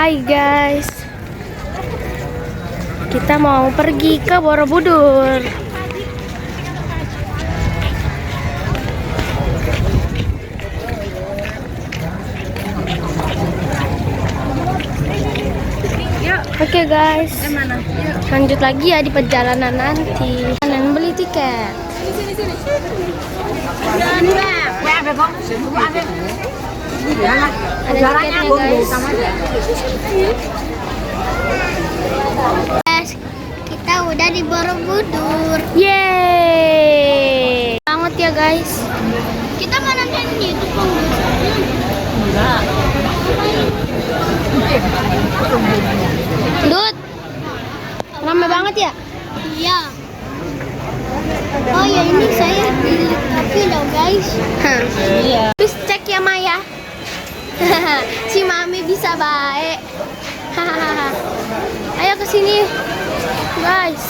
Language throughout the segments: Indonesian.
Hai guys, kita mau pergi ke Borobudur. Oke guys, lanjut lagi ya di perjalanan nanti. Dan beli tiket. Ada tiketnya guys. Kita udah di Borobudur. Yeay, banget ya guys. Kita mau nonton di YouTube. Enggak. Dut, rame banget ya? Iya. Oh ya, ini saya beli kopi loh guys. Iya. Terus cek ya Maya. Si Mami bisa baik. Ayo ke sini guys.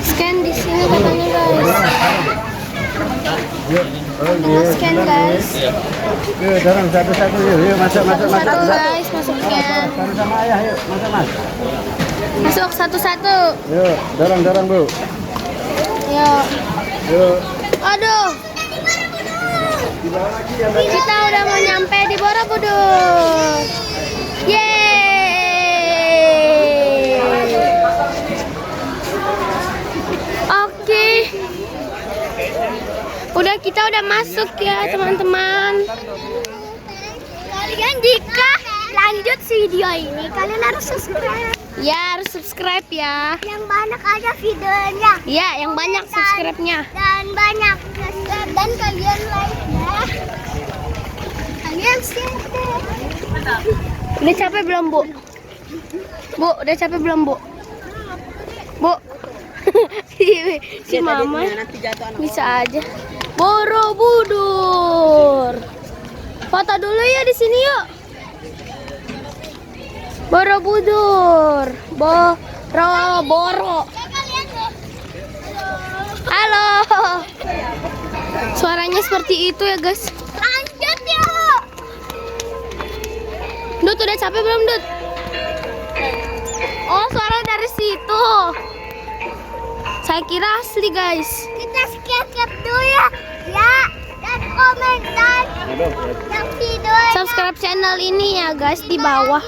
Scan di sini katanya guys. Tengah scan guys. Yuk, dorong satu-satu yuk, masuk. Satu guys, masuk scan. Sama ayah, yuk, masuk. Masuk satu-satu. Yuk, dorong Bu. Yuk. Aduh. Kita udah mau nyampe di Borobudur. Yeay. Oke. Kita udah masuk ya teman-teman. Kalian jika lanjut video ini, kalian harus subscribe. Ya, harus subscribe ya. Yang banyak aja videonya. Ya, yang banyak subscribe-nya. Dan banyak subscribe dan kalian like ya. Kalian share. Udah capek belum, Bu? Bu, udah capek belum, Bu? Bu. Si Mama bisa aja. Borobudur. Foto dulu ya di sini yuk. Borobudur. Boro. Halo. Suaranya seperti itu ya, guys. Lanjut yuk. Dut, udah capek belum, Dut? Oh, suara dari situ. Saya kira asli, guys. Kita skip dulu ya. Ya, dan komentar yang video. Subscribe channel ini ya, guys, di bawah.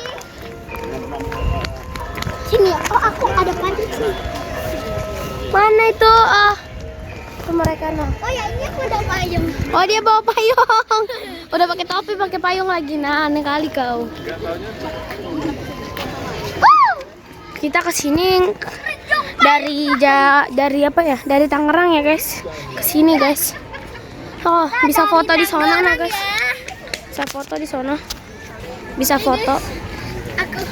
Sini, oh aku ada pancing sih. Mana itu? Ke mereka nah. Oh ya, ini aku udah payung. Oh, dia bawa payung. Udah pakai topi, pakai payung lagi. Nah, aneh kali kau. Kita kesini dari apa ya? Dari Tangerang ya, guys. Kesini, guys. Oh, bisa foto di sana nah, guys. Bisa foto di sana. Bisa foto. Aku.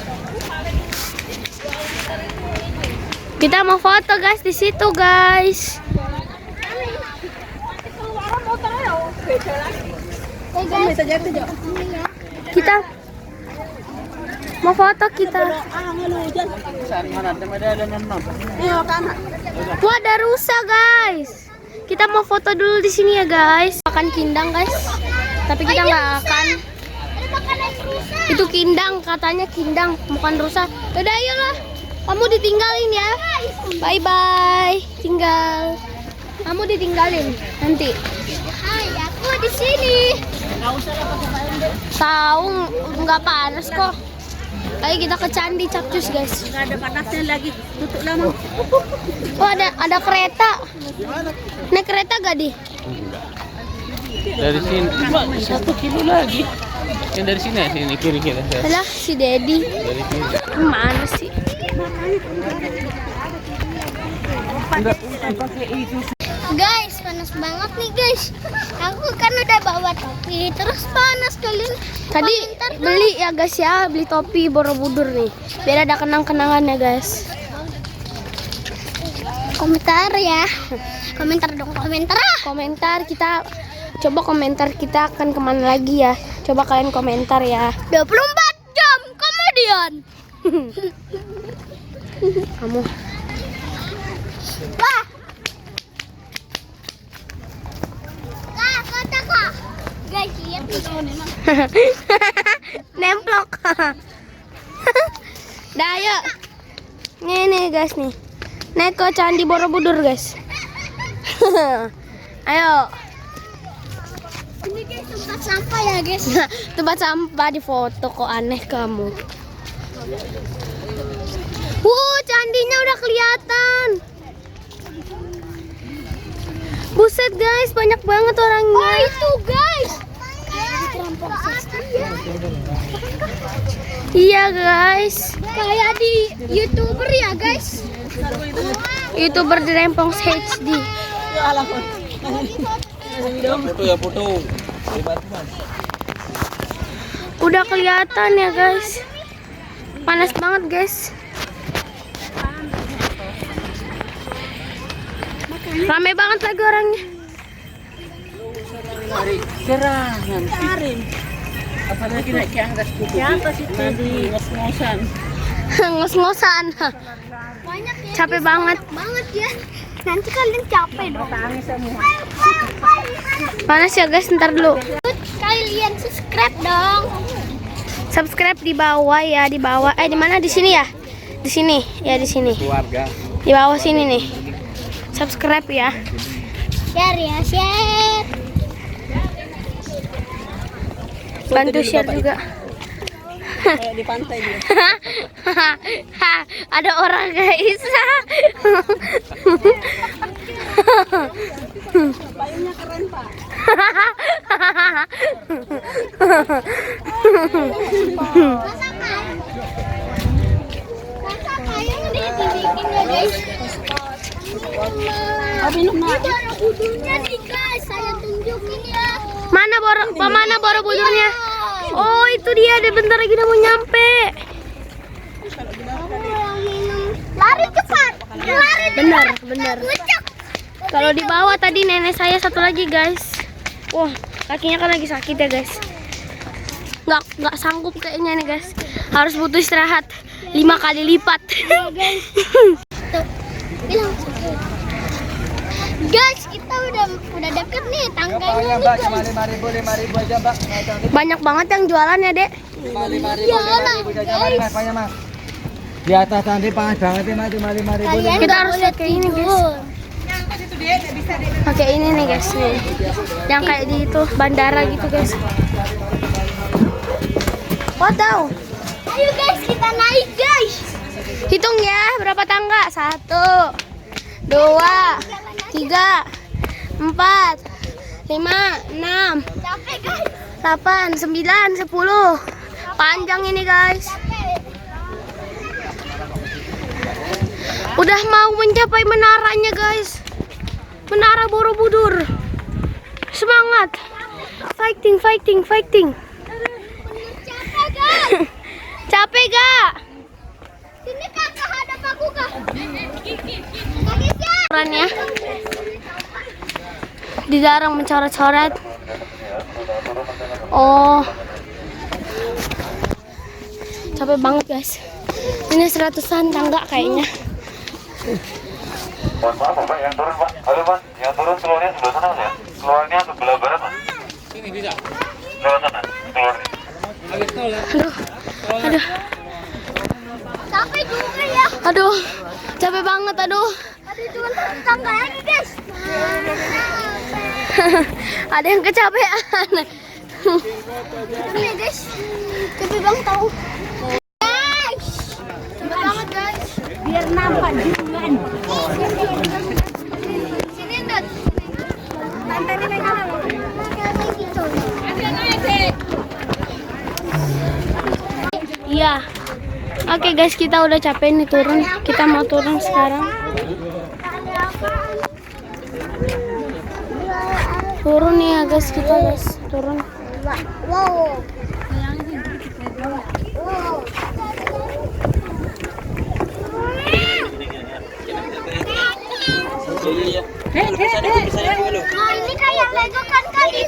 Kita mau foto, guys, di situ, guys. Kita mau foto kita. Wah, ada rusa, guys. Kita mau foto dulu di sini ya, guys. Makan kindang, guys. Tapi kita nggak akan. Itu kindang, katanya kindang, bukan rusa. Udah, ayolah. Kamu ditinggalin ya. Bye bye. Tinggal. Kamu ditinggalin nanti. Hai, aku di sini. Tahu nggak panas kok. Ayo kita ke Candi Capcus, guys. Nggak ada panasnya lagi, tutup lama. Oh, ada kereta. Naik kereta gak di? Dari sini 1 kilo lagi. Yang dari sini ya, sini kiri kita. Alah, si Dedi. Dari sini. Mana sih? Guys, panas banget nih guys. Aku kan udah bawa topi, terus panas kalian. Tadi beli ya, guys ya, beli topi Borobudur nih. Biar ada kenang-kenangannya, guys. Komentar ya. Komentar dong, komentar. Komentar kita, coba komentar kita akan kemana lagi ya. Coba kalian komentar ya. 24 jam kemudian. Kamu. Wah. Kak, foto kak. Guys, lihat nih. Nemplok. Dah ayo. Nih guys nih. Naik ke Candi Borobudur guys. Ayo. Ini guys tempat sampah ya guys. Tempat sampah di foto kok aneh kamu. Candinya udah kelihatan. Buset guys, banyak banget orangnya. Oh itu guys. Kayak perampok seks. Iya guys. Kayak di YouTuber ya guys. YouTuber di Rempong HD. Foto. Udah kelihatan ya guys. Panas banget guys. Ramai banget lagi orangnya. Cerah nanti. Apalagi naik ke atas kuku. Ke atas itu di ngos-ngosan. Ngos-ngosan. Banyak ya. Capek banget. Banget ya. Nanti kalian capek dong. Panas ya guys, ntar dulu. Kalian subscribe dong. Subscribe di bawah ya, di bawah. Di mana? Di sini ya? Di sini. Ya di sini. Keluarga. Di bawah sini nih. Subscribe ya. Share ya, share. Bantu share juga. Di pantai dia. Ada orang guys. Payungnya keren, Pak. Masa kayak udah dibikin ya guys. Minum Ini Borobudurnya nih guys, saya tunjukin ya. Mana Borobudurnya? Oh itu dia, ada bentar lagi udah mau nyampe. Kamu yang minum. Lari cepat. Lari Benar, cepat. benar. Ucap. Kalau di bawah tadi nenek saya satu lagi guys. Wah kakinya kan lagi sakit ya guys. Nggak sanggup kayaknya nih guys. Harus butuh istirahat 5 kali lipat. Tuh, bilang. Guys, kita udah deket nih tangganya nih guys. 5.000 aja, Mbak. Banyak banget yang jualan ya dek. 5.000 Iyalah, aja, guys. Mas. Banyak, Mas. Di atas nanti panas banget ya, Mas. 5.000. Kalian Kita nggak harus boleh pakai ini, guys. tidur. Pakai ini nih guys nih. Yang kayak di itu bandara gitu guys. Wow. Ayo guys, kita naik guys. Hitung ya berapa tangga? 1, 2, 3, 4, 5, 6, Capek guys. 8, 9, 10. Panjang ini guys. Udah mau mencapai menaranya guys. Menara Borobudur. Semangat. Fighting. Capek guys. Capek gak? Sini kakak hadap aku kak. Kaki siap. Ukurannya dilarang mencoret-coret. Oh, capek banget guys. Ini 100-an tangga kayaknya. Mohon maaf Pak, yang turun Pak. Halo Mas, yang turun keluarnya sebelah sana Mas ya? Keluarnya sebelah barat Mas. Ini bisa. Lewat sana, keluarnya. Habis tol ya. Aduh, Capek juga ya. aduh, capek banget, aduh. Ada cuma tangga lagi guys. Ada yang kecapean. Ini guys. Capek banget tau. Guys. Capek banget guys. Biar nampak jungan. Sini Dot. Tante ini megang apa? Gitu. Iya. Oke guys, kita udah capek nih turun. Kita mau turun sekarang. Turun nih ya guys, kita guys turun. Wow. Oh, ini kayak Lego kan kali.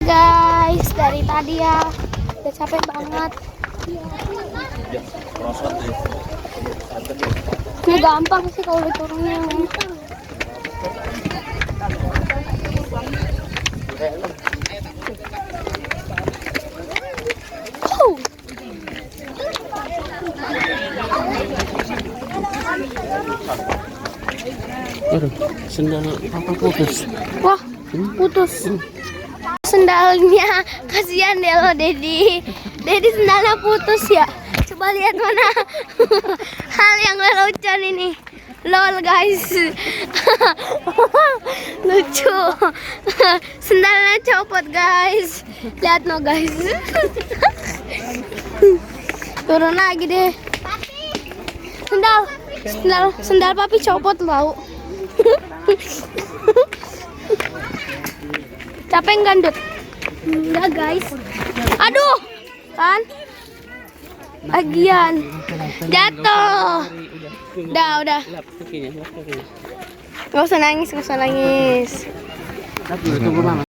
Guys, dari tadi ya udah capek banget. Ini gampang sih kalau diturunnya. Aduh, sendal papa putus. Wah, putus. Sendalnya, kasihan deh lo Dedi. Dedi sendalnya putus ya. Coba lihat mana hal yang lelucon ini. Lol guys. Lucu. Sendalnya copot guys. Lihat no guys. Turun lagi deh. Sendal papi copot tau. Capek gandut. Enggak guys. Aduh. Kan? Lagian. Jatuh. Udah. Lap kakinya. Gak usah nangis. Lap dulu, tunggu mama.